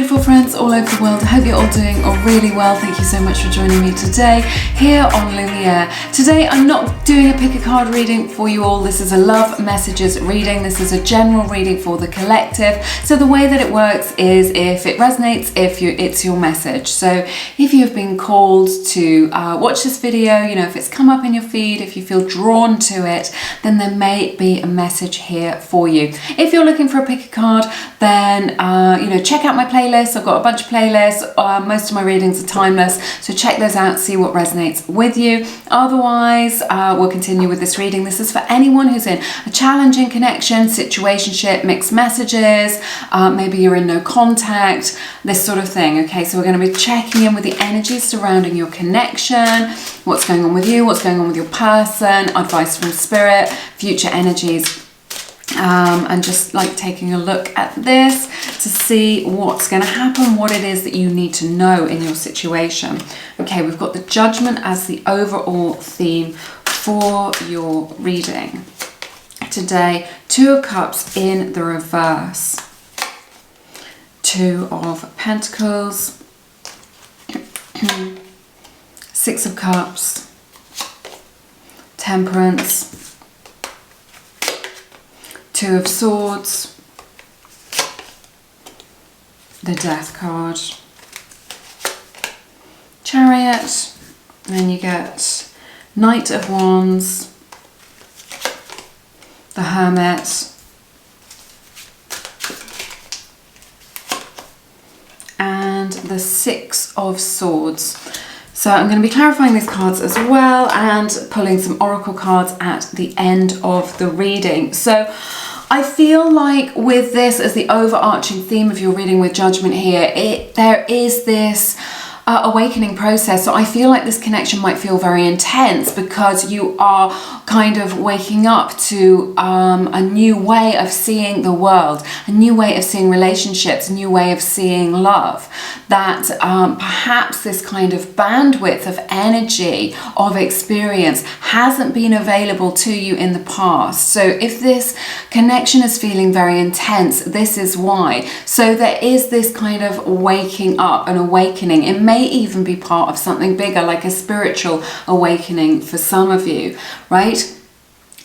beautiful friends all over the world. I hope you're all doing really well. Thank you so much for joining me today here on Lumiere. Today I'm not doing a pick a card reading for you all. This is a love messages reading. This is a general reading for the collective. So the way that it works is if it resonates, it's your message. So if you've been called to watch this video, you know, if it's come up in your feed, if you feel drawn to it, then there may be a message here for you. If you're looking for a pick a card, then you know, check out my playlist. I've got a bunch of playlists. Most of my readings are timeless, so check those out, see what resonates with you. Otherwise, we'll continue with this reading. This is for anyone who's in a challenging connection, situationship, mixed messages, maybe you're in no contact, this sort of thing. Okay, so we're going to be checking in with the energies surrounding your connection, what's going on with you, what's going on with your person, advice from spirit, future energies. And just like taking a look at this to see what's going to happen, what it is that you need to know in your situation. Okay, we've got the Judgment as the overall theme for your reading today. Two of Cups in the reverse, Two of Pentacles, Six of Cups, Temperance, Two of Swords, the Death card, Chariot, and then you get Knight of Wands, the Hermit, and the Six of Swords. So I'm going to be clarifying these cards as well and pulling some oracle cards at the end of the reading. So I feel like with this as the overarching theme of your reading with Judgment here, there is this awakening process. So I feel like this connection might feel very intense because you are kind of waking up to a new way of seeing the world, a new way of seeing relationships, a new way of seeing love, that perhaps this kind of bandwidth of energy, of experience hasn't been available to you in the past. So if this connection is feeling very intense, this is why. So there is this kind of waking up and awakening. It may even be part of something bigger, like a spiritual awakening for some of you, right?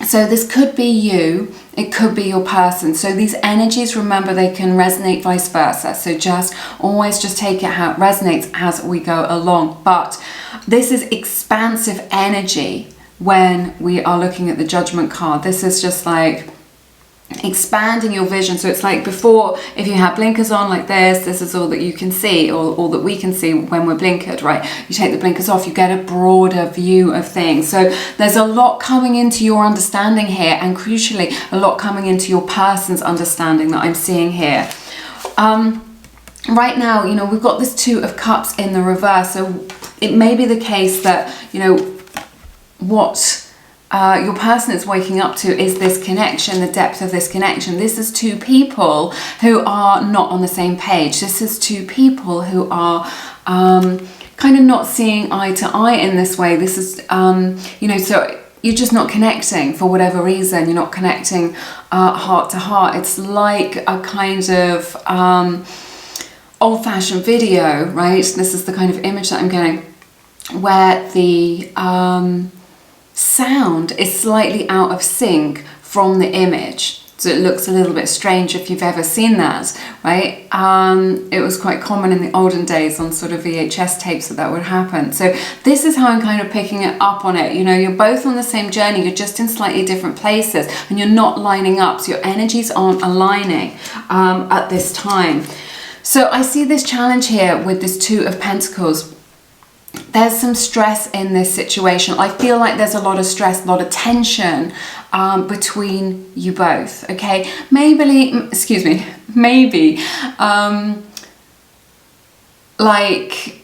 So this could be you, it could be your person. So these energies, remember, they can resonate vice versa. So just always just take it how it resonates as we go along. But this is expansive energy when we are looking at the Judgment card. This is just like expanding your vision. So it's like before, if you have blinkers on like this is all that you can see, or all that we can see when we're blinkered, right? You take the blinkers off, you get a broader view of things. So there's a lot coming into your understanding here, and crucially a lot coming into your person's understanding that I'm seeing here. Right now, you know, we've got this Two of Cups in the reverse. So it may be the case that, you know, what your person is waking up to is this connection, the depth of this connection. This is two people who are not on the same page. This is two people who are kind of not seeing eye to eye in this way. This is, you know, so you're just not connecting for whatever reason. You're not connecting heart to heart. It's like a kind of old-fashioned video, right? This is the kind of image that I'm getting, where the sound is slightly out of sync from the image, so it looks a little bit strange if you've ever seen that, right? It was quite common in the olden days on sort of VHS tapes that would happen. So this is how I'm kind of picking it up on it. You know, you're both on the same journey, you're just in slightly different places, and you're not lining up, so your energies aren't aligning at this time. So I see this challenge here with this Two of Pentacles. There's some stress in this situation. I feel like there's a lot of stress, a lot of tension between you both, okay? Maybe, like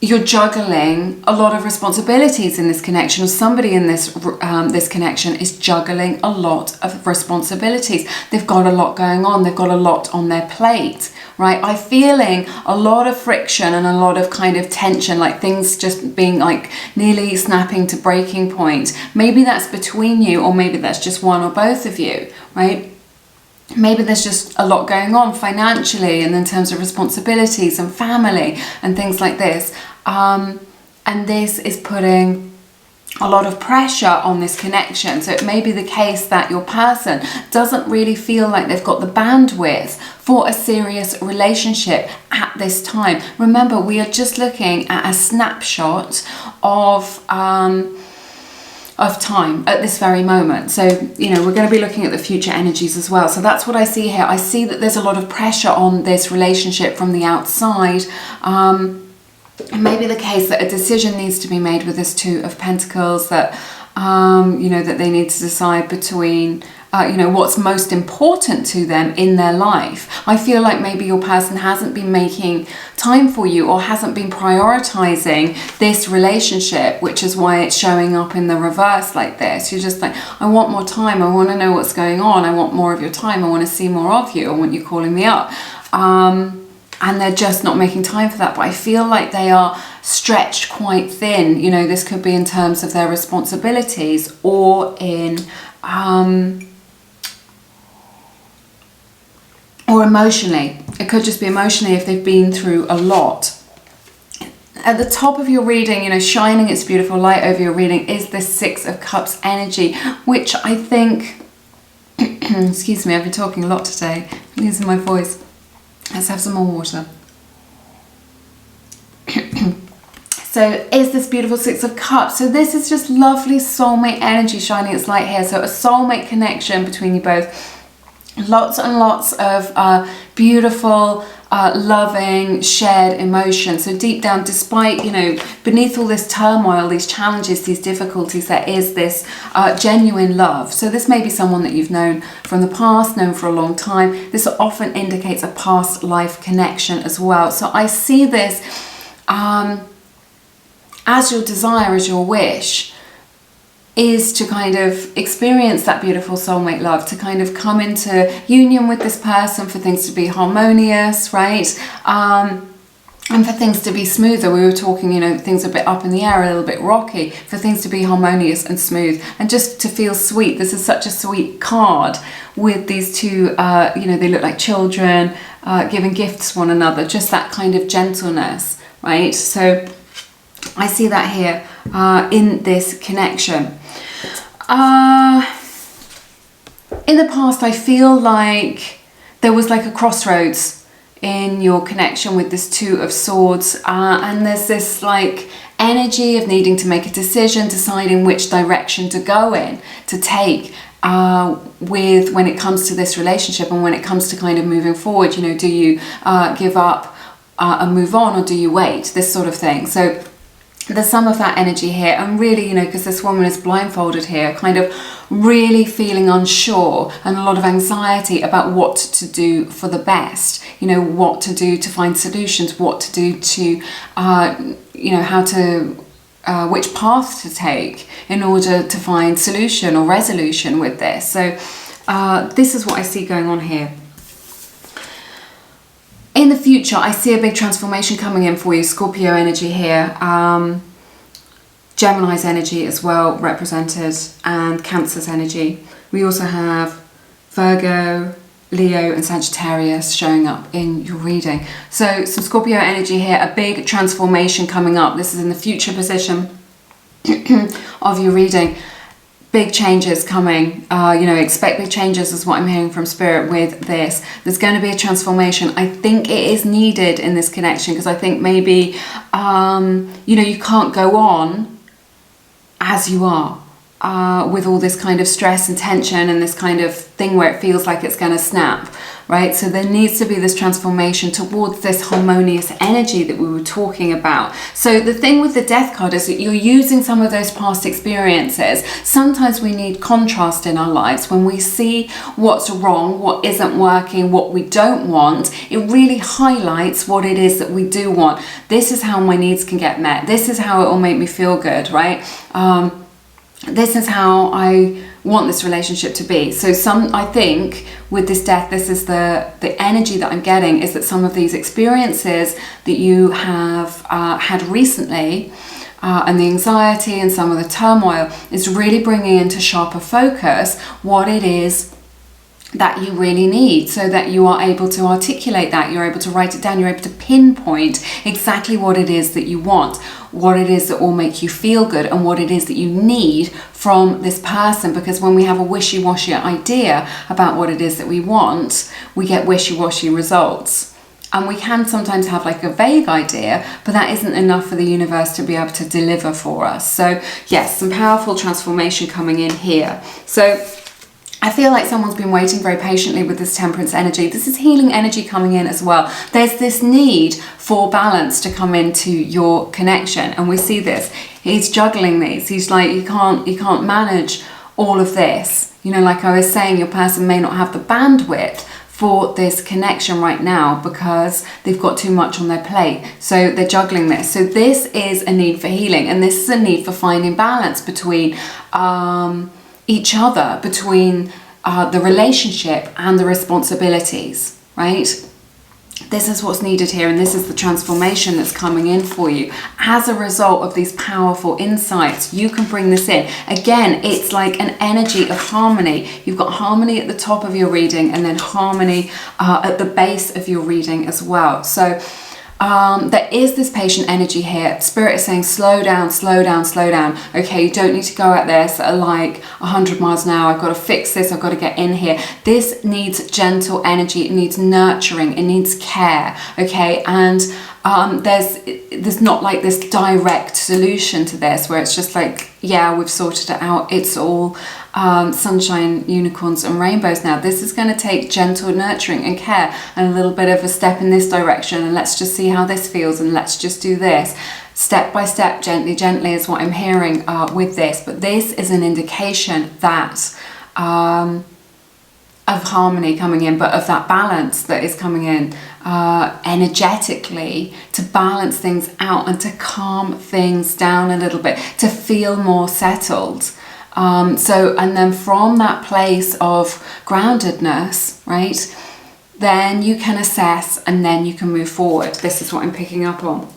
you're juggling a lot of responsibilities in this connection, or somebody in this this connection is juggling a lot of responsibilities. They've got a lot going on. They've got a lot on their plate, right? I'm feeling a lot of friction and a lot of kind of tension, like things just being like nearly snapping to breaking point. Maybe that's between you, or maybe that's just one or both of you, right? maybe there's just a lot going on financially and in terms of responsibilities and family and things like this. And this is putting a lot of pressure on this connection. So it may be the case that your person doesn't really feel like they've got the bandwidth for a serious relationship at this time. Remember, we are just looking at a snapshot of time at this very moment. So, you know, we're going to be looking at the future energies as well. So that's what I see here. I see that there's a lot of pressure on this relationship from the outside. It may be the case that a decision needs to be made with this Two of Pentacles, that, you know, that they need to decide between, you know, what's most important to them in their life. I feel like maybe your person hasn't been making time for you or hasn't been prioritizing this relationship, which is why it's showing up in the reverse like this. You're just like, I want more time. I want to know what's going on. I want more of your time. I want to see more of you. I want you calling me up. And they're just not making time for that. But I feel like they are stretched quite thin. You know, this could be in terms of their responsibilities or in, or emotionally. It could just be emotionally if they've been through a lot. At the top of your reading, you know, shining its beautiful light over your reading is this Six of Cups energy, which I think, excuse me, I've been talking a lot today, I'm losing my voice. Let's have some more water. So is this beautiful Six of Cups. So this is just lovely soulmate energy shining its light here. So a soulmate connection between you both. Lots and lots of beautiful, loving, shared emotion. So deep down, despite, you know, beneath all this turmoil, these challenges, these difficulties, there is this genuine love. So this may be someone that you've known from the past, known for a long time. This often indicates a past life connection as well. So I see this as your desire, as your wish, is to kind of experience that beautiful soulmate love, to kind of come into union with this person, for things to be harmonious, right? And for things to be smoother. We were talking, you know, things a bit up in the air, a little bit rocky, for things to be harmonious and smooth and just to feel sweet. This is such a sweet card with these two, you know, they look like children, giving gifts to one another, just that kind of gentleness, right? So I see that here in this connection. In the past, I feel like there was like a crossroads in your connection with this Two of Swords, and there's this like energy of needing to make a decision, deciding which direction to go in, to take with when it comes to this relationship and when it comes to kind of moving forward. You know, do you give up and move on, or do you wait? This sort of thing. So there's some of that energy here, and really, you know, because this woman is blindfolded here, kind of really feeling unsure and a lot of anxiety about what to do for the best, you know, what to do to find solutions, what to do to, you know, how to, which path to take in order to find solution or resolution with this. So this is what I see going on here. In the future, I see a big transformation coming in for you. Scorpio energy here, Gemini's energy as well represented, and Cancer's energy. We also have Virgo, Leo and Sagittarius showing up in your reading. So some Scorpio energy here, a big transformation coming up. This is in the future position of your reading. Big changes coming, you know, expect big changes is what I'm hearing from Spirit with this. There's going to be a transformation. I think it is needed in this connection, because I think maybe, you know, you can't go on as you are with all this kind of stress and tension and this kind of thing where it feels like it's going to snap, right? So there needs to be this transformation towards this harmonious energy that we were talking about. So the thing with the Death card is that you're using some of those past experiences. Sometimes we need contrast in our lives. When we see what's wrong, what isn't working, what we don't want, it really highlights what it is that we do want. This is how my needs can get met. This is how it will make me feel good, right? This is how I want this relationship to be. So I think with this Death, this is the energy that I'm getting, is that some of these experiences that you have had recently, and the anxiety and some of the turmoil, is really bringing into sharper focus what it is that you really need, so that you are able to articulate that, you're able to write it down, you're able to pinpoint exactly what it is that you want, what it is that will make you feel good, and what it is that you need from this person. Because when we have a wishy-washy idea about what it is that we want, we get wishy-washy results. And we can sometimes have like a vague idea, but that isn't enough for the universe to be able to deliver for us. So yes, some powerful transformation coming in here. So I feel like someone's been waiting very patiently with this temperance energy. This is healing energy coming in as well. There's this need for balance to come into your connection. And we see this. He's juggling these. He's like, you can't manage all of this. You know, like I was saying, your person may not have the bandwidth for this connection right now because they've got too much on their plate. So they're juggling this. So this is a need for healing. And this is a need for finding balance between each other, between the relationship and the responsibilities, right? This is what's needed here, and this is the transformation that's coming in for you. As a result of these powerful insights, you can bring this in. Again, it's like an energy of harmony. You've got harmony at the top of your reading and then harmony at the base of your reading as well. So there is this patient energy here. Spirit is saying slow down, slow down, slow down. Okay, you don't need to go at this at like 100 miles an hour. I've got to fix this, I've got to get in here. This needs gentle energy, it needs nurturing, it needs care, okay? And there's not like this direct solution to this where it's just like, yeah, we've sorted it out, it's all sunshine, unicorns and rainbows now. This is going to take gentle nurturing and care and a little bit of a step in this direction, and let's just see how this feels, and let's just do this step by step, gently, gently is what I'm hearing with this. But this is an indication that of harmony coming in, but of that balance that is coming in energetically, to balance things out and to calm things down a little bit, to feel more settled. And then from that place of groundedness, right, then you can assess and then you can move forward. This is what I'm picking up on.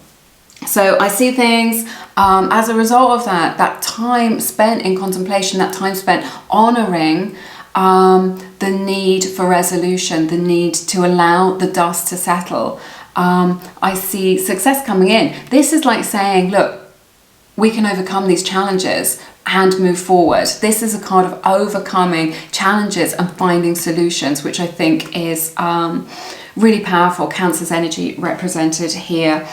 So I see things as a result of that time spent in contemplation, that time spent honoring the need for resolution, the need to allow the dust to settle. I see success coming in. This is like saying, look, we can overcome these challenges and move forward. This is a card of overcoming challenges and finding solutions, which I think is really powerful. Cancer's energy represented here.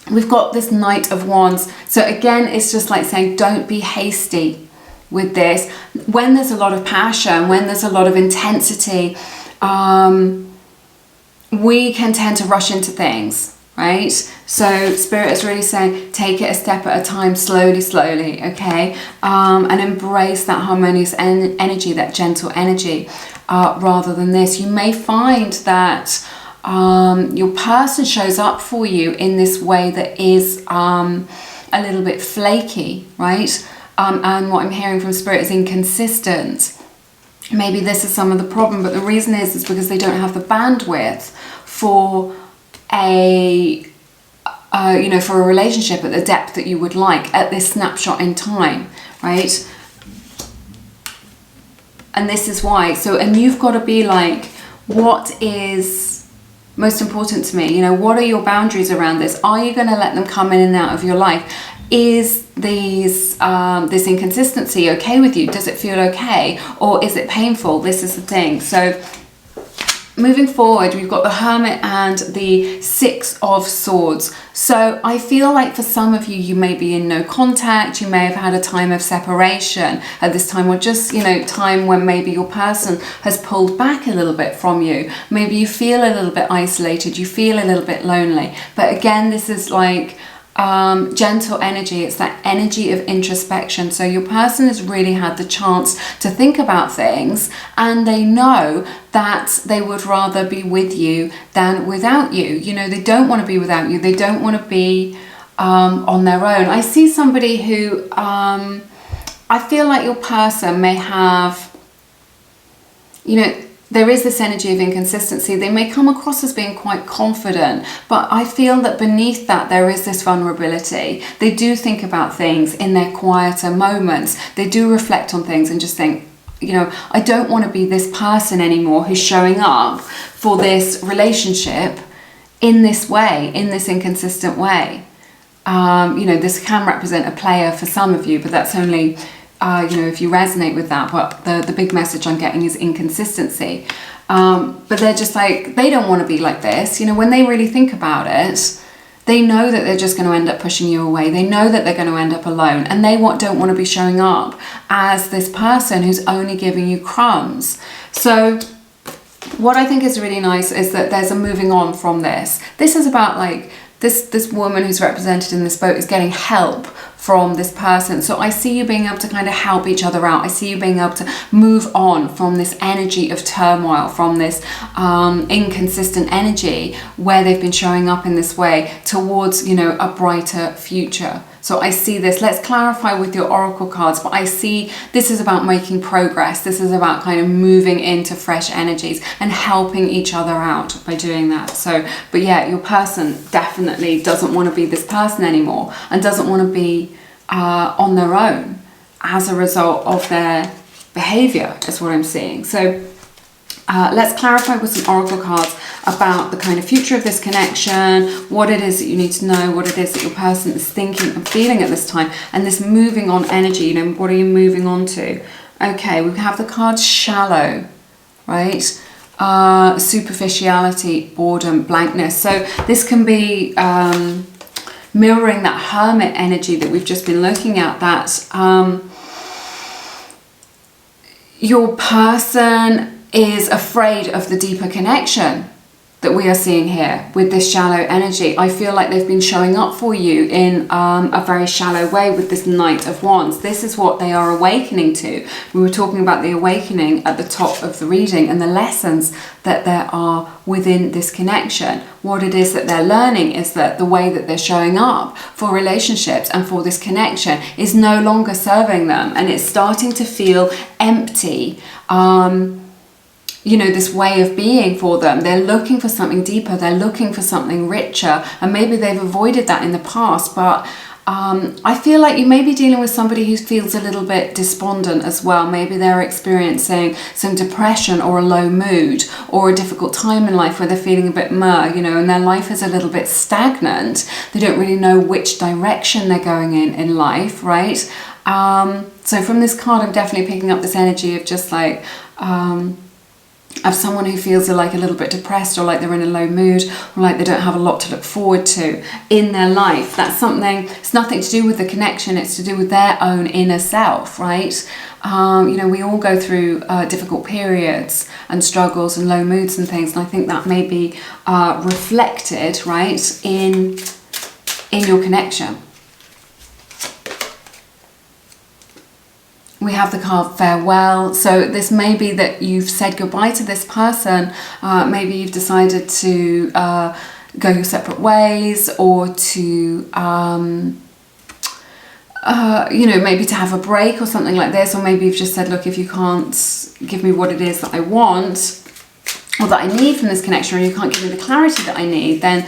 We've got this Knight of Wands. So again, it's just like saying, don't be hasty with this. When there's a lot of passion, when there's a lot of intensity, we can tend to rush into things. Right? So Spirit is really saying, take it a step at a time, slowly, slowly, okay? And embrace that harmonious energy, that gentle energy, rather than this. You may find that your person shows up for you in this way that is a little bit flaky, right? And what I'm hearing from Spirit is inconsistent. Maybe this is some of the problem, but the reason is because they don't have the bandwidth for for a relationship at the depth that you would like at this snapshot in time, right? And this is why. So, and you've got to be like, what is most important to me? You know, what are your boundaries around this? Are you going to let them come in and out of your life? Is this inconsistency okay with you? Does it feel okay? Or is it painful? This is the thing. So moving forward, we've got the Hermit and the Six of Swords. So I feel like for some of you, you may be in no contact, you may have had a time of separation at this time, or just, you know, time when maybe your person has pulled back a little bit from you. Maybe you feel a little bit isolated, you feel a little bit lonely. But again, this is like gentle energy. It's that energy of introspection. So your person has really had the chance to think about things, and they know that they would rather be with you than without you. You know, they don't want to be without you. They don't want to be on their own. I see somebody who I feel like your person may have, you know, there is this energy of inconsistency. They may come across as being quite confident, but I feel that beneath that there is this vulnerability. They do think about things in their quieter moments. They do reflect on things and just think, you know, I don't want to be this person anymore who's showing up for this relationship in this way, in this inconsistent way. You know, this can represent a player for some of you, but that's only, you know, if you resonate with that. But the big message I'm getting is inconsistency. But they're just like, they don't want to be like this. You know, when they really think about it, they know that they're just going to end up pushing you away. They know that they're going to end up alone, and they don't want to be showing up as this person who's only giving you crumbs. So what I think is really nice is that there's a moving on from this. This is about like, this woman who's represented in this boat is getting help from this person. So I see you being able to kind of help each other out. I see you being able to move on from this energy of turmoil, from this inconsistent energy where they've been showing up in this way towards, you know, a brighter future. So I see this. Let's clarify with your oracle cards, but I see this is about making progress. This is about kind of moving into fresh energies and helping each other out by doing that. So, but yeah, your person definitely doesn't want to be this person anymore and doesn't want to be on their own as a result of their behavior, is what I'm seeing. So let's clarify with some oracle cards about the kind of future of this connection, what it is that you need to know, what it is that your person is thinking and feeling at this time, and this moving on energy, you know, what are you moving on to? Okay, we have the card shallow, right? Superficiality, boredom, blankness. So this can be mirroring that hermit energy that we've just been looking at, that your person is afraid of the deeper connection that we are seeing here with this shallow energy. I feel like they've been showing up for you in a very shallow way with this Knight of Wands. This is what they are awakening to. We were talking about the awakening at the top of the reading and the lessons that there are within this connection. What it is that they're learning is that the way that they're showing up for relationships and for this connection is no longer serving them, and it's starting to feel empty. You know, this way of being for them. They're looking for something deeper, they're looking for something richer, and maybe they've avoided that in the past, but I feel like you may be dealing with somebody who feels a little bit despondent as well. Maybe they're experiencing some depression or a low mood or a difficult time in life where they're feeling a bit you know, and their life is a little bit stagnant. They don't really know which direction they're going in life, right? So from this card, I'm definitely picking up this energy of just like, of someone who feels like a little bit depressed, or like they're in a low mood, or like they don't have a lot to look forward to in their life. That's something, it's nothing to do with the connection, it's to do with their own inner self, right? You know, we all go through difficult periods and struggles and low moods and things, and I think that may be reflected, right, in your connection. We have the card farewell. So this may be that you've said goodbye to this person. Maybe you've decided to go your separate ways, or to, you know, maybe to have a break or something like this. Or maybe you've just said, look, if you can't give me what it is that I want or that I need from this connection, or you can't give me the clarity that I need, then,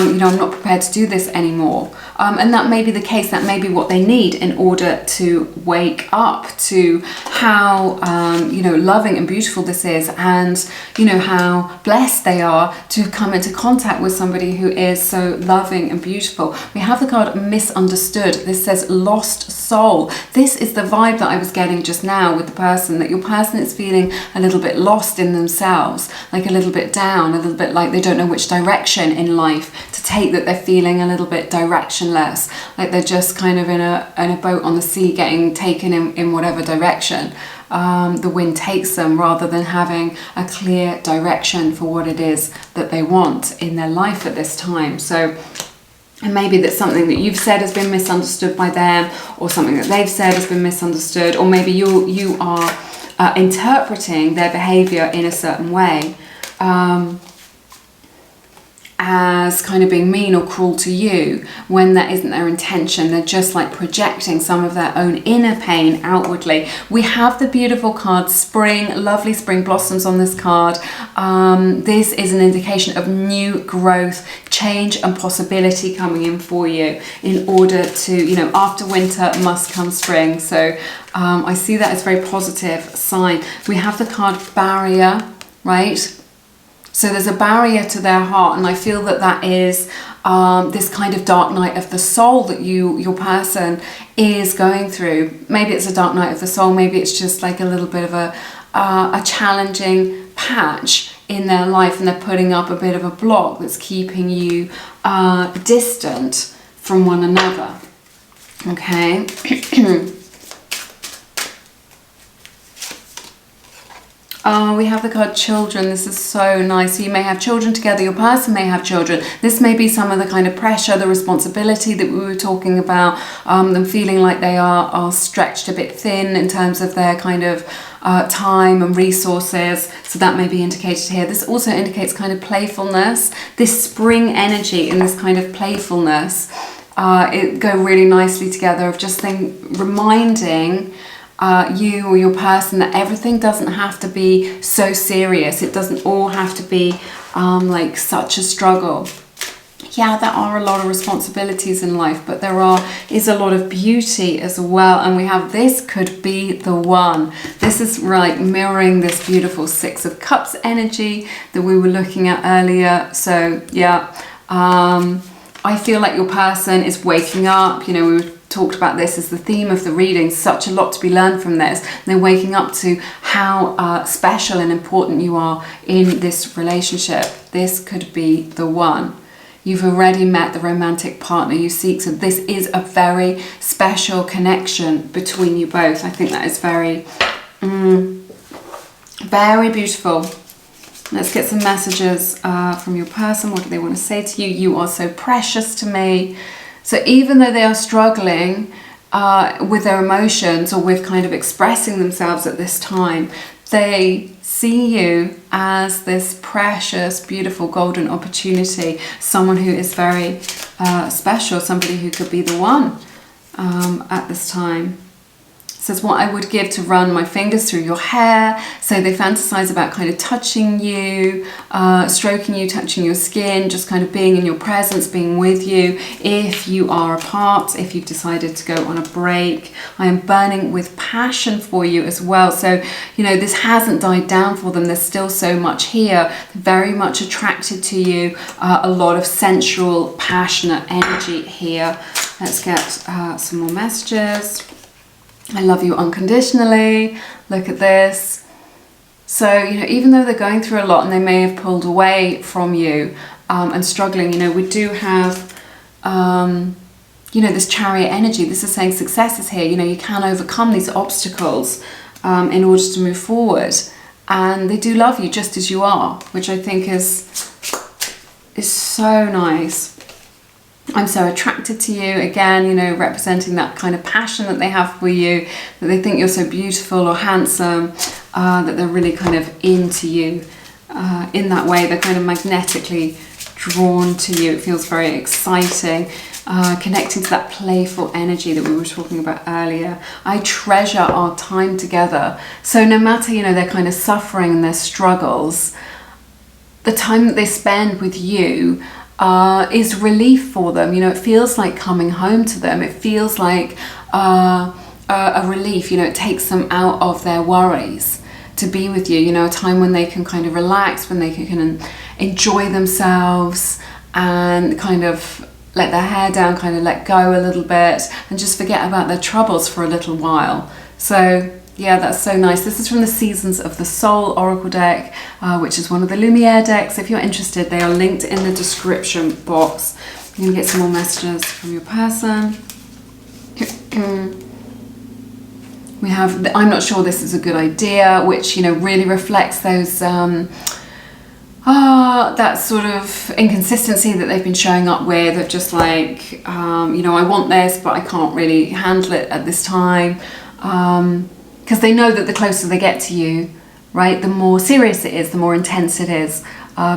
you know, I'm not prepared to do this anymore. And that may be the case, that may be what they need in order to wake up to how, you know, loving and beautiful this is, and, you know, how blessed they are to come into contact with somebody who is so loving and beautiful. We have the card misunderstood. This says lost soul. This is the vibe that I was getting just now with the person, that your person is feeling a little bit lost in themselves, like a little bit down, a little bit like they don't know which direction in life to take, that they're feeling a little bit directionless, like they're just kind of in a boat on the sea getting taken in whatever direction the wind takes them, rather than having a clear direction for what it is that they want in their life at this time. So, and maybe that's something that you've said has been misunderstood by them, or something that they've said has been misunderstood, or maybe you are interpreting their behavior in a certain way as kind of being mean or cruel to you, when that isn't their intention. They're just like projecting some of their own inner pain outwardly. We have the beautiful card spring, lovely spring blossoms on this card. This is an indication of new growth, change and possibility coming in for you in order to, you know, after winter must come spring. So I see that as a very positive sign. We have the card barrier, right? So there's a barrier to their heart, and I feel that that is this kind of dark night of the soul that your person is going through. Maybe it's a dark night of the soul, maybe it's just like a little bit of a challenging patch in their life, and they're putting up a bit of a block that's keeping you distant from one another. Okay. We have the card children. This is so nice. So you may have children together. Your person may have children. This may be some of the kind of pressure, the responsibility that we were talking about, them feeling like they are stretched a bit thin in terms of their kind of time and resources. So that may be indicated here. This also indicates kind of playfulness. This spring energy and this kind of playfulness it go really nicely together, of just reminding you or your person that everything doesn't have to be so serious. It doesn't all have to be like such a struggle. Yeah, there are a lot of responsibilities in life, but there is a lot of beauty as well. And we have this could be the one. This is like mirroring this beautiful Six of Cups energy that we were looking at earlier. So yeah, I feel like your person is waking up. You know, we talked about this as the theme of the reading. Such a lot to be learned from this. And they're waking up to how special and important you are in this relationship. This could be the one. You've already met the romantic partner you seek. So this is a very special connection between you both. I think that is very, very beautiful. Let's get some messages from your person. What do they want to say to you? You are so precious to me. So even though they are struggling with their emotions or with kind of expressing themselves at this time, they see you as this precious, beautiful, golden opportunity. Someone who is very special, somebody who could be the one at this time. It says, what I would give to run my fingers through your hair. So they fantasize about kind of touching you, stroking you, touching your skin, just kind of being in your presence, being with you. If you are apart, if you've decided to go on a break, I am burning with passion for you as well. So, you know, this hasn't died down for them. There's still so much here. Very much attracted to you. A lot of sensual, passionate energy here. Let's get some more messages. I love you unconditionally. Look at this. So, you know, even though they're going through a lot and they may have pulled away from you and struggling, you know, we do have, you know, this Chariot energy. This is saying success is here. You know, you can overcome these obstacles in order to move forward. And they do love you just as you are, which I think is so nice. I'm so attracted to you, again, you know, representing that kind of passion that they have for you, that they think you're so beautiful or handsome, that they're really kind of into you in that way. They're kind of magnetically drawn to you. It feels very exciting, connecting to that playful energy that we were talking about earlier. I treasure our time together. So no matter, you know, their kind of suffering and their struggles, the time that they spend with you is relief for them. You know, it feels like coming home to them. It feels like a relief. You know, it takes them out of their worries to be with you. You know, a time when they can kind of relax, when they can enjoy themselves and kind of let their hair down, kind of let go a little bit and just forget about their troubles for a little while. So yeah, that's so nice. This is from the Seasons of the Soul Oracle deck, which is one of the Lumiere decks. If you're interested, they are linked in the description box. You can get some more messages from your person. We have, I'm not sure this is a good idea, which, you know, really reflects those, that sort of inconsistency that they've been showing up with, of just like, you know, I want this, but I can't really handle it at this time. Because they know that the closer they get to you, right, the more serious it is, the more intense it is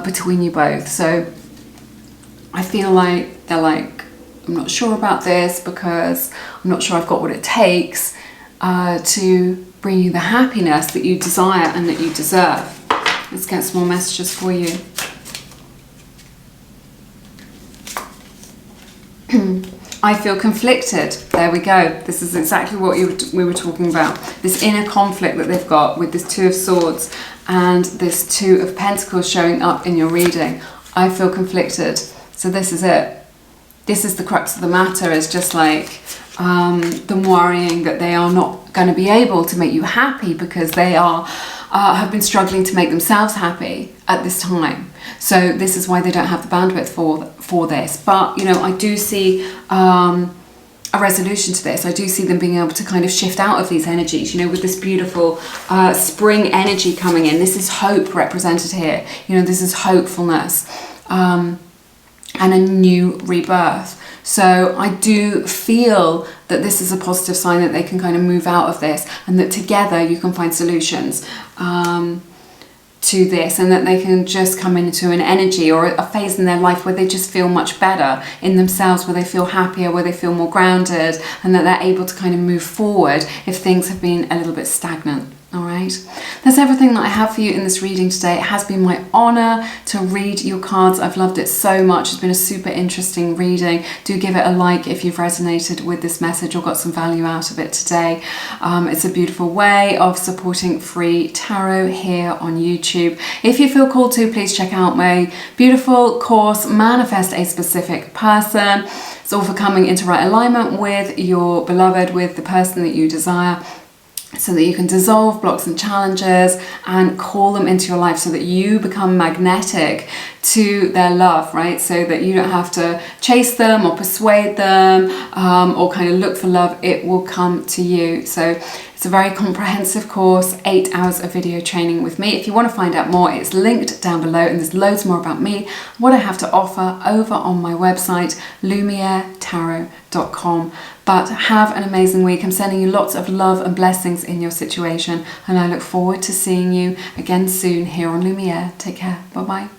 between you both. So I feel like they're like, I'm not sure about this because I'm not sure I've got what it takes to bring you the happiness that you desire and that you deserve. Let's get some more messages for you. I feel conflicted. There we go. This is exactly what we were talking about. This inner conflict that they've got with this Two of Swords and this Two of Pentacles showing up in your reading. I feel conflicted. So this is it. This is the crux of the matter. It's just like them worrying that they are not going to be able to make you happy because they have been struggling to make themselves happy at this time. So this is why they don't have the bandwidth for this. But, you know, I do see a resolution to this. I do see them being able to kind of shift out of these energies, you know, with this beautiful spring energy coming in. This is hope represented here. You know, this is hopefulness and a new rebirth. So I do feel that this is a positive sign that they can kind of move out of this, and that together you can find solutions to this, and that they can just come into an energy or a phase in their life where they just feel much better in themselves, where they feel happier, where they feel more grounded, and that they're able to kind of move forward if things have been a little bit stagnant. All right, that's everything that I have for you in this reading today. It has been my honor to read your cards. I've loved it so much. It's been a super interesting reading. Do give it a like if you've resonated with this message or got some value out of it today. It's a beautiful way of supporting free tarot here on YouTube. If you feel called to, please check out my beautiful course, Manifest a Specific Person. It's all for coming into right alignment with your beloved, with the person that you desire, so that you can dissolve blocks and challenges and call them into your life so that you become magnetic to their love, right? So that you don't have to chase them or persuade them or kind of look for love. It will come to you. So it's a very comprehensive course, 8 hours of video training with me. If you want to find out more, it's linked down below, and there's loads more about me, what I have to offer over on my website, lumieretarot.com. But have an amazing week. I'm sending you lots of love and blessings in your situation, and I look forward to seeing you again soon here on Lumiere. Take care. Bye-bye.